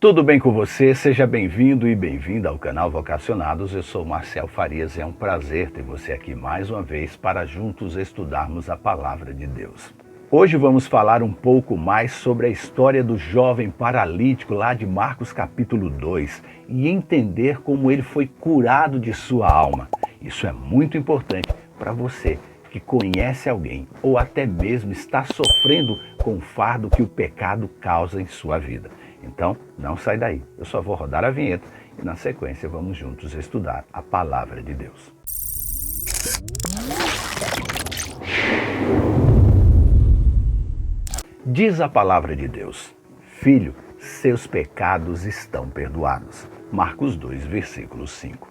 Tudo bem com você? Seja bem-vindo e bem-vinda ao canal Vocacionados. Eu sou Marcel Farias e é um prazer ter você aqui mais uma vez para juntos estudarmos a Palavra de Deus. Hoje vamos falar um pouco mais sobre a história do jovem paralítico lá de Marcos capítulo 2 e entender como ele foi curado de sua alma. Isso é muito importante para você que conhece alguém ou até mesmo está sofrendo com o fardo que o pecado causa em sua vida. Então, não sai daí. Eu só vou rodar a vinheta e na sequência vamos juntos estudar a Palavra de Deus. Diz a Palavra de Deus: Filho, seus pecados estão perdoados. Marcos 2, versículo 5.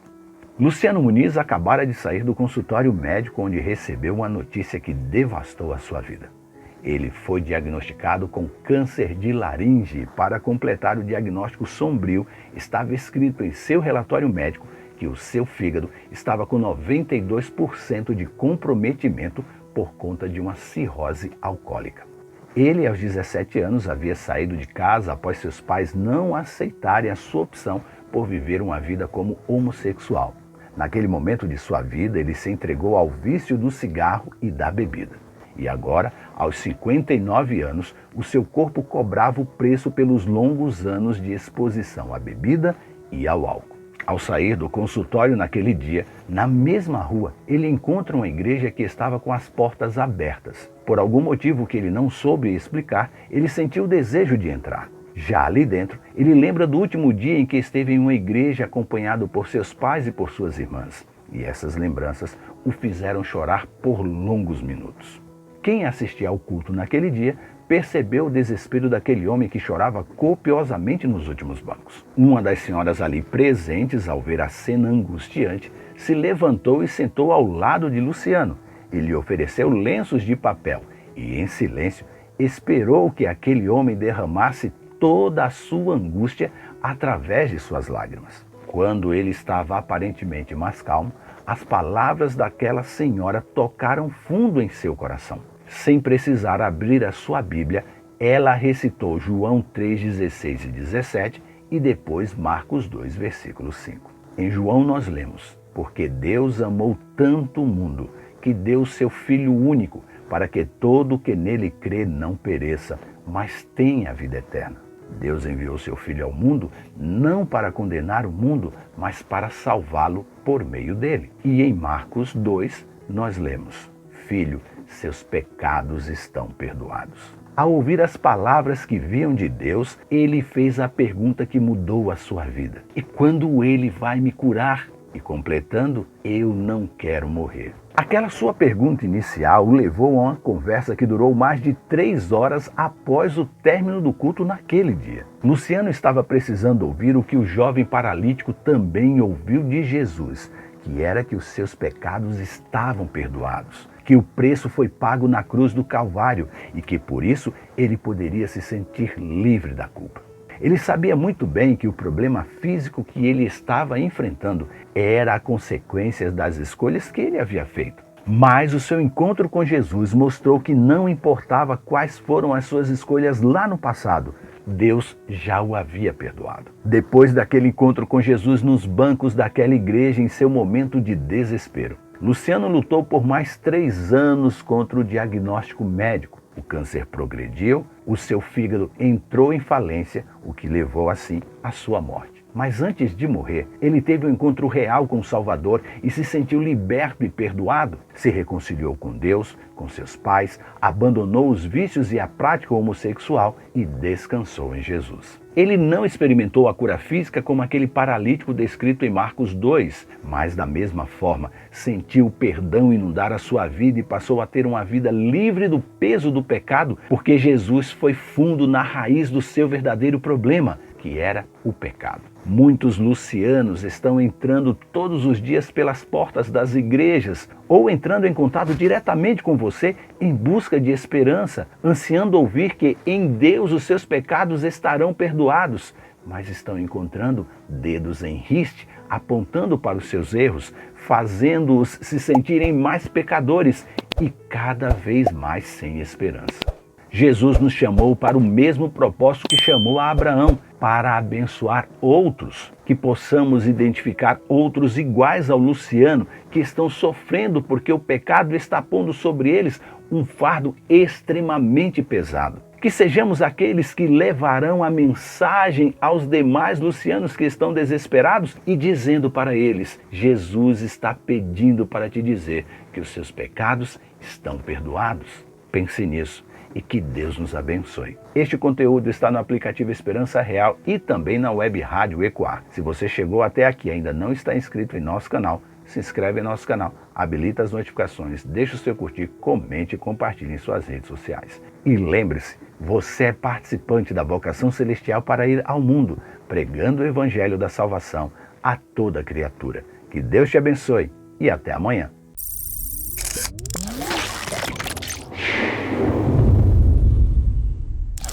Luciano Muniz acabara de sair do consultório médico onde recebeu uma notícia que devastou a sua vida. Ele foi diagnosticado com câncer de laringe e, para completar o diagnóstico sombrio, estava escrito em seu relatório médico que o seu fígado estava com 92% de comprometimento por conta de uma cirrose alcoólica. Ele, aos 17 anos, havia saído de casa após seus pais não aceitarem a sua opção por viver uma vida como homossexual. Naquele momento de sua vida, ele se entregou ao vício do cigarro e da bebida. E agora, aos 59 anos, o seu corpo cobrava o preço pelos longos anos de exposição à bebida e ao álcool. Ao sair do consultório naquele dia, na mesma rua, ele encontra uma igreja que estava com as portas abertas. Por algum motivo que ele não soube explicar, ele sentiu o desejo de entrar. Já ali dentro, ele lembra do último dia em que esteve em uma igreja acompanhado por seus pais e por suas irmãs. E essas lembranças o fizeram chorar por longos minutos. Quem assistia ao culto naquele dia percebeu o desespero daquele homem que chorava copiosamente nos últimos bancos. Uma das senhoras ali presentes, ao ver a cena angustiante, se levantou e sentou ao lado de Luciano. Ele lhe ofereceu lenços de papel e, em silêncio, esperou que aquele homem derramasse toda a sua angústia através de suas lágrimas. Quando ele estava aparentemente mais calmo, as palavras daquela senhora tocaram fundo em seu coração. Sem precisar abrir a sua Bíblia, ela recitou João 3, 16 e 17 e depois Marcos 2, versículo 5. Em João nós lemos: Porque Deus amou tanto o mundo, que deu seu Filho único, para que todo o que nele crê não pereça, mas tenha a vida eterna. Deus enviou seu Filho ao mundo, não para condenar o mundo, mas para salvá-lo por meio dele. E em Marcos 2 nós lemos: Filho, seus pecados estão perdoados. Ao ouvir as palavras que vinham de Deus, ele fez a pergunta que mudou a sua vida: E quando ele vai me curar? E completando: Eu não quero morrer. Aquela sua pergunta inicial o levou a uma conversa que durou mais de 3 horas após o término do culto naquele dia. Luciano estava precisando ouvir o que o jovem paralítico também ouviu de Jesus, que era que os seus pecados estavam perdoados, que o preço foi pago na cruz do Calvário e que por isso ele poderia se sentir livre da culpa. Ele sabia muito bem que o problema físico que ele estava enfrentando era a consequência das escolhas que ele havia feito. Mas o seu encontro com Jesus mostrou que não importava quais foram as suas escolhas lá no passado, Deus já o havia perdoado. Depois daquele encontro com Jesus nos bancos daquela igreja em seu momento de desespero, Luciano lutou por mais 3 anos contra o diagnóstico médico. O câncer progrediu, o seu fígado entrou em falência, o que levou assim à sua morte. Mas antes de morrer, ele teve um encontro real com o Salvador e se sentiu liberto e perdoado. Se reconciliou com Deus, com seus pais, abandonou os vícios e a prática homossexual e descansou em Jesus. Ele não experimentou a cura física como aquele paralítico descrito em Marcos 2, mas da mesma forma sentiu o perdão inundar a sua vida e passou a ter uma vida livre do peso do pecado, porque Jesus foi fundo na raiz do seu verdadeiro problema, que era o pecado. Muitos lucianos estão entrando todos os dias pelas portas das igrejas ou entrando em contato diretamente com você em busca de esperança, ansiando ouvir que em Deus os seus pecados estarão perdoados, mas estão encontrando dedos em riste, apontando para os seus erros, fazendo-os se sentirem mais pecadores e cada vez mais sem esperança. Jesus nos chamou para o mesmo propósito que chamou a Abraão, para abençoar outros, que possamos identificar outros iguais ao Luciano, que estão sofrendo porque o pecado está pondo sobre eles um fardo extremamente pesado. Que sejamos aqueles que levarão a mensagem aos demais Lucianos que estão desesperados e dizendo para eles: Jesus está pedindo para te dizer que os seus pecados estão perdoados. Pense nisso e que Deus nos abençoe. Este conteúdo está no aplicativo Esperança Real e também na web rádio Ecoar. Se você chegou até aqui e ainda não está inscrito em nosso canal, se inscreve em nosso canal, habilita as notificações, deixe o seu curtir, comente e compartilhe em suas redes sociais. E lembre-se, você é participante da vocação celestial para ir ao mundo, pregando o evangelho da salvação a toda criatura. Que Deus te abençoe e até amanhã.